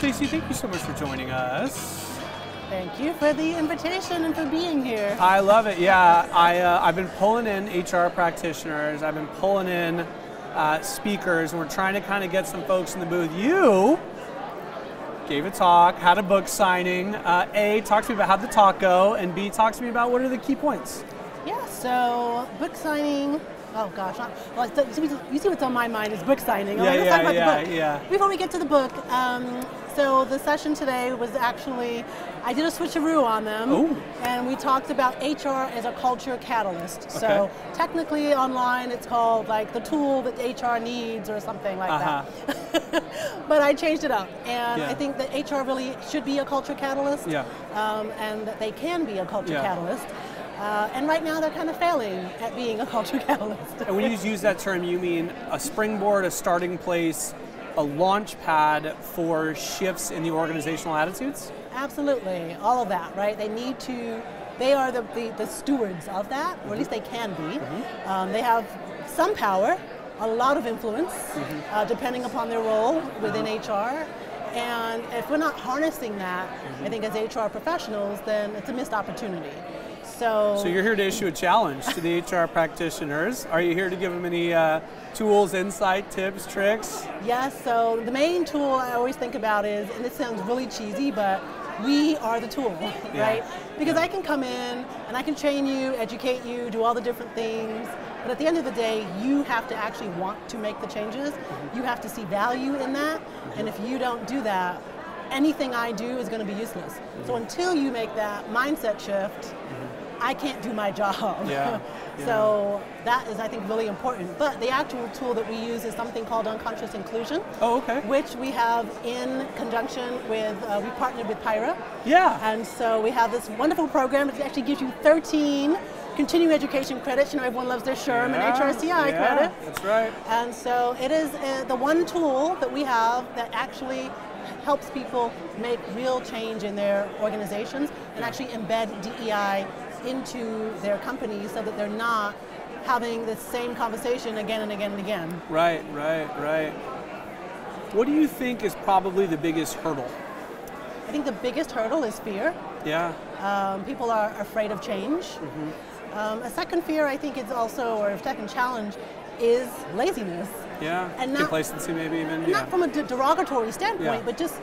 Stacey, thank you so much for joining us. Thank you for the invitation and for being here. I love it. Yeah, I've been pulling in HR practitioners. I've been pulling in speakers, and we're trying to kind of get some folks in the booth. You gave a talk, had a book signing. A, talk to me about how the talk go, and B, talk to me about what are the key points. Yeah, so book signing. Oh gosh, well, you see what's on my mind is book signing. Let's talk about the book. Before we get to the book, so the session today was actually, I did a switcheroo on them. Ooh. And we talked about HR as a culture catalyst. Okay. So technically online it's called like the tool that HR needs or something like that. But I changed it up. And I think that HR really should be a culture catalyst. Yeah. And that they can be a culture catalyst. And right now they're kind of failing at being a culture catalyst. And when you use that term, you mean a springboard, a starting place, a launch pad for shifts in the organizational attitudes? Absolutely, all of that, right? They are the stewards of that, or at least they can be. They have some power, a lot of influence, depending upon their role within HR. And if we're not harnessing that, I think as HR professionals, then it's a missed opportunity. So you're here to issue a challenge to the HR practitioners. Are you here to give them any tools, insight, tips, tricks? Yes, so the main tool I always think about is, and this sounds really cheesy, but we are the tool, right? Because I can come in and I can train you, educate you, do all the different things, but at the end of the day, you have to actually want to make the changes. You have to see value in that, and if you don't do that, anything I do is going to be useless. So until you make that mindset shift, I can't do my job. So that is, I think, really important. But the actual tool that we use is something called unconscious inclusion. Oh, okay. Which we have in conjunction with, we partnered with Pyra. Yeah. And so we have this wonderful program that actually gives you 13 continuing education credits. You know, everyone loves their SHRM and HRCI credit. That's right. And so it is the one tool that we have that actually helps people make real change in their organizations and actually embed DEI into their companies so that they're not having the same conversation again and again and again. Right. What do you think is probably the biggest hurdle? I think the biggest hurdle is fear. Yeah. People are afraid of change. A second fear, I think, is also, or a second challenge, is laziness. Yeah, and complacency maybe even. Not from a derogatory standpoint, but just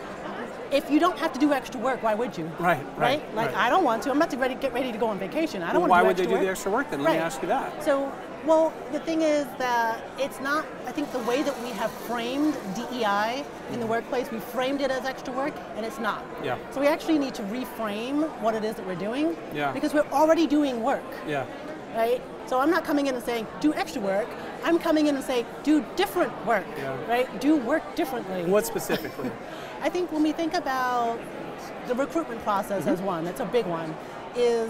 if you don't have to do extra work, why would you? Right. Like I don't want to. I'm about to get ready to go on vacation. I don't want to Why do would they extra do the extra work then? Let me ask you that. So, well, the thing is that it's not, I think the way that we have framed DEI in the workplace, we framed it as extra work, and it's not. Yeah. So we actually need to reframe what it is that we're doing. Yeah. Because we're already doing work. Yeah. Right? So I'm not coming in and saying, do extra work. I'm coming in and saying, do different work, right? Do work differently. What specifically? I think when we think about the recruitment process as one, that's a big one, is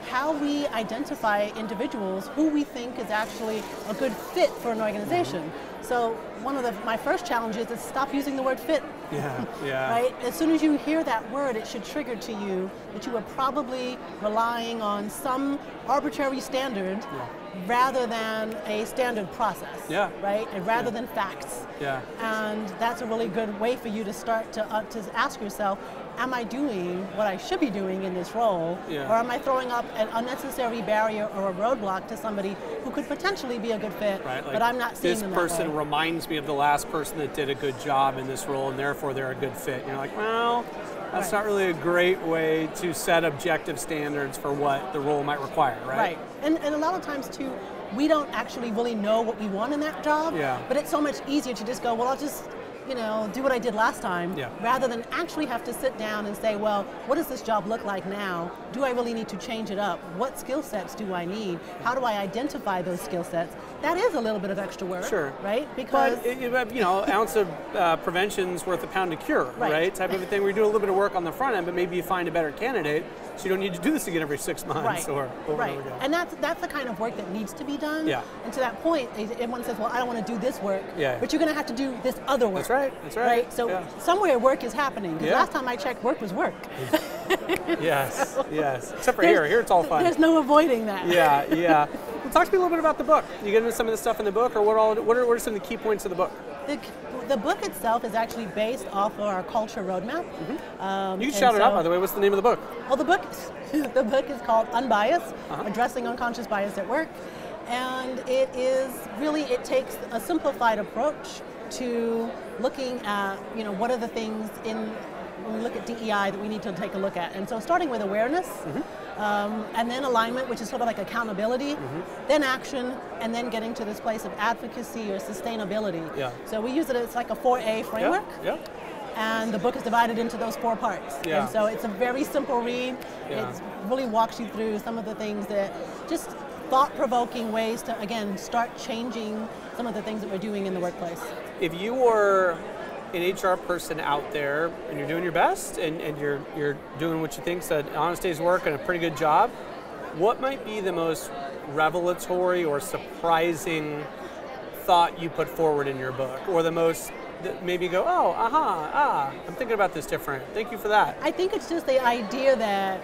how we identify individuals who we think is actually a good fit for an organization. So one of my first challenges is stop using the word fit. Right? As soon as you hear that word, it should trigger to you that you are probably relying on some arbitrary standard rather than a standard process. Right? And rather than facts. And that's a really good way for you to start to ask yourself, am I doing what I should be doing in this role? Or am I throwing up an unnecessary barrier or a roadblock to somebody who could potentially be a good fit, but I'm not seeing them that way? This person reminds me of the last person that did a good job in this role, and therefore they're a good fit. And you're like, well, that's not really a great way to set objective standards for what the role might require, right? Right. And a lot of times, too, we don't actually really know what we want in that job, but it's so much easier to just go, well, I'll just do what I did last time, rather than actually have to sit down and say, well, what does this job look like now? Do I really need to change it up? What skill sets do I need? How do I identify those skill sets? That is a little bit of extra work, right? Because ounce of prevention's worth a pound of cure, right? Type of a thing. Where you do a little bit of work on the front end, but maybe you find a better candidate, so you don't need to do this again every 6 months or over and over again. And that's the kind of work that needs to be done. And to that point, everyone says, well, I don't want to do this work, but you're going to have to do this other work. That's right. So somewhere work is happening. Because last time I checked, work was work. Yes. Except for here it's all fun. There's no avoiding that. Well, talk to me a little bit about the book. You get into some of the stuff in the book, or what are some of the key points of the book? the book itself is actually based off of our culture roadmap. You can shout it out, by the way. What's the name of the book? Well, the book is called Unbiased, Addressing Unconscious Bias at Work. And it takes a simplified approach to looking at, what are the things when we look at DEI that we need to take a look at. And so starting with awareness, and then alignment, which is sort of like accountability, then action, and then getting to this place of advocacy or sustainability. Yeah. So we use it's like a 4A framework. Yeah. And the book is divided into those 4 parts. Yeah. And so it's a very simple read. Yeah. It really walks you through some of the things that just thought-provoking ways to, again, start changing some of the things that we're doing in the workplace. If you were an HR person out there and you're doing your best and you're doing what you think's an honest day's work and a pretty good job, what might be the most revelatory or surprising thought you put forward in your book, or the most that maybe go, I'm thinking about this different. Thank you for that. I think it's just the idea that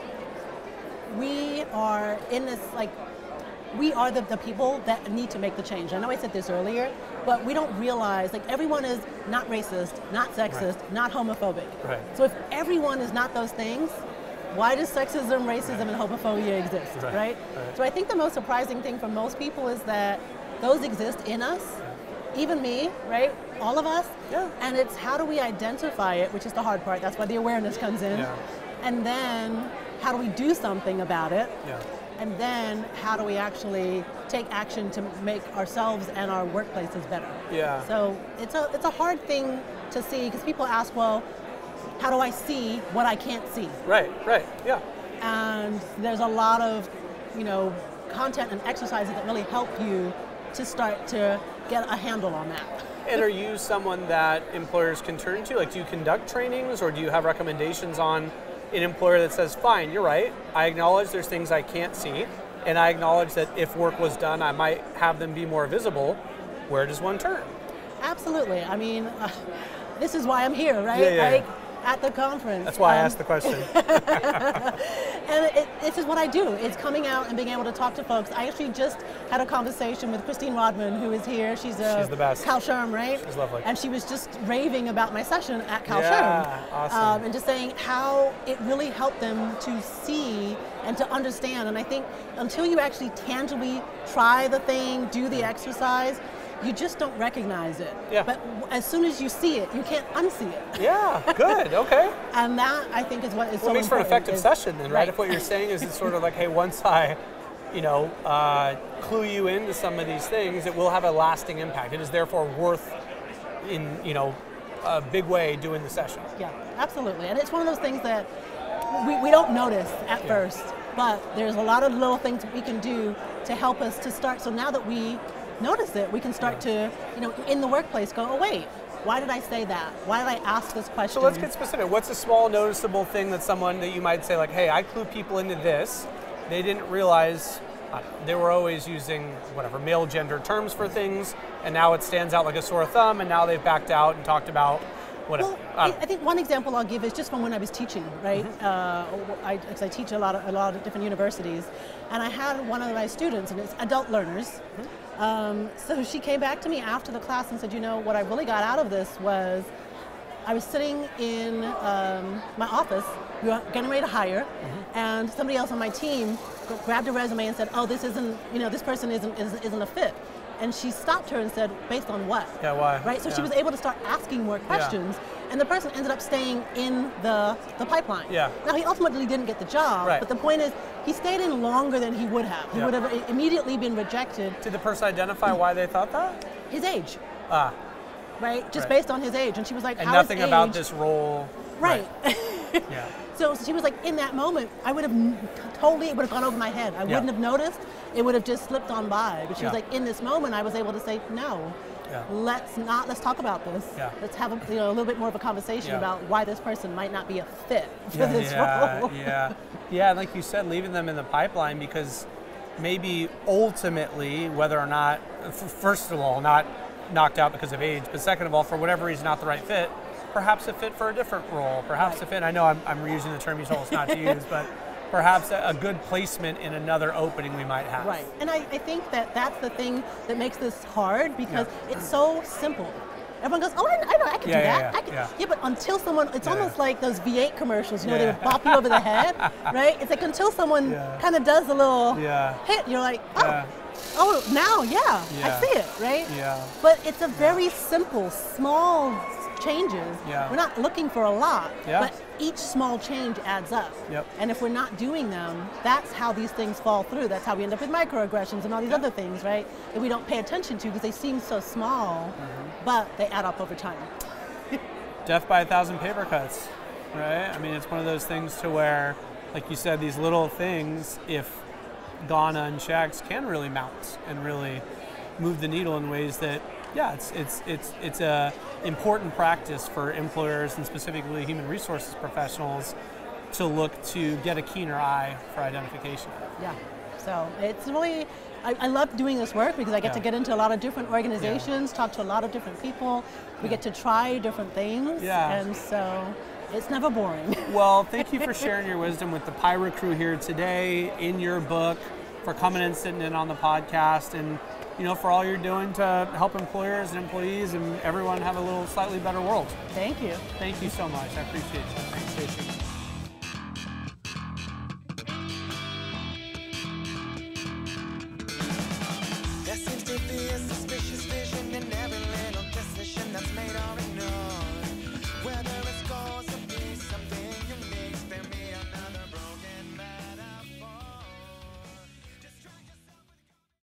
we are in this, we are the people that need to make the change. I know I said this earlier, but we don't realize, everyone is not racist, not sexist, not homophobic. Right. So if everyone is not those things, why does sexism, racism, and homophobia exist, right? So I think the most surprising thing for most people is that those exist in us, even me, right? All of us. Yeah. And it's how do we identify it, which is the hard part. That's why the awareness comes in. Yeah. And then how do we do something about it? Yeah. And then how do we actually take action to make ourselves and our workplaces better? Yeah. So it's a hard thing to see, because people ask, well, how do I see what I can't see? Right, yeah. And there's a lot of, content and exercises that really help you to start to get a handle on that. And are you someone that employers can turn to? Do you conduct trainings, or do you have recommendations on an employer that says, fine, you're right, I acknowledge there's things I can't see, and I acknowledge that if work was done, I might have them be more visible. Where does one turn? Absolutely. I mean, this is why I'm here, right? Yeah. At the conference. That's why I asked the question. And this is what I do. It's coming out and being able to talk to folks. I actually just had a conversation with Christine Rodman, who is here. She's the best. Cal Sherm, right? She's lovely. And she was just raving about my session at Cal Sherm. Awesome. And just saying how it really helped them to see and to understand. And I think until you actually tangibly try the thing, do the exercise, you just don't recognize it. Yeah. But as soon as you see it, you can't unsee it. Yeah, good, okay. And that, I think, is what is so important. It makes for an effective session then, right? If what you're saying is it's sort of like, hey, once I, clue you into some of these things, it will have a lasting impact. It is therefore worth, in a big way, doing the session. Yeah, absolutely. And it's one of those things that we don't notice at first, but there's a lot of little things we can do to help us to start. So now that we notice it, we can start to, in the workplace go, oh wait, why did I say that? Why did I ask this question? So let's get specific. What's a small noticeable thing that you might say, hey, I clue people into this. They didn't realize they were always using male gender terms for things, and now it stands out like a sore thumb, and now they've backed out and talked about whatever. Well, I think one example I'll give is just from when I was teaching, right? Because I teach a lot of different universities, and I had one of my students, and it's adult learners. So she came back to me after the class and said, what I really got out of this was I was sitting in my office, we were getting ready to hire, and somebody else on my team grabbed a resume and said, oh, this isn't, this person isn't a fit. And she stopped her and said, based on what? Yeah, why? Right, so she was able to start asking more questions, and the person ended up staying in the pipeline. Yeah. Now, he ultimately didn't get the job, but the point is, he stayed in longer than he would have. He would have immediately been rejected. Did the person identify why they thought that? His age. Right, just right. based on his age. And she was like, and how nothing is age? About this role. Right. Yeah. So she was like, in that moment, it would have gone over my head. I wouldn't have noticed. It would have just slipped on by. But she was like, in this moment, I was able to say, no, let's talk about this. Yeah. Let's have a little bit more of a conversation about why this person might not be a fit for this role. Yeah, like you said, leaving them in the pipeline, because maybe ultimately, whether or not, first of all, not knocked out because of age, but second of all, for whatever reason, not the right fit, perhaps a fit for a different role, perhaps a fit, I know I'm reusing the term you told us not to use, but perhaps a good placement in another opening we might have. Right, and I think that's the thing that makes this hard, because it's so simple. everyone goes, oh, I know, I can do that. Yeah. But until someone, it's almost like those V8 commercials, you know, Yeah. they bop you over the head, right? It's like until someone kind of does a little hit, you're like, oh, now, I see it, right? Yeah. But it's a very simple, small changes. Yeah. We're not looking for a lot, Yeah. but each small change adds up. Yep. And if we're not doing them, that's how these things fall through. That's how we end up with microaggressions and all these other things, right? That we don't pay attention to because they seem so small, but they add up over time. Death by 1,000 paper cuts, right? I mean, it's one of those things to where, like you said, these little things, if gone unchecked, can really mount and really move the needle in ways that, it's a important practice for employers and specifically human resources professionals to look to get a keener eye for identification. Yeah. So it's really, I love doing this work because I get to get into a lot of different organizations, talk to a lot of different people. We get to try different things. Yeah. And so it's never boring. Well, thank you for sharing your wisdom with the Pyra crew here today, in your book, for coming and sitting in on the podcast, and for all you're doing to help employers and employees and everyone have a little slightly better world. Thank you. Thank you so much. I appreciate you. Thanks, Stacey.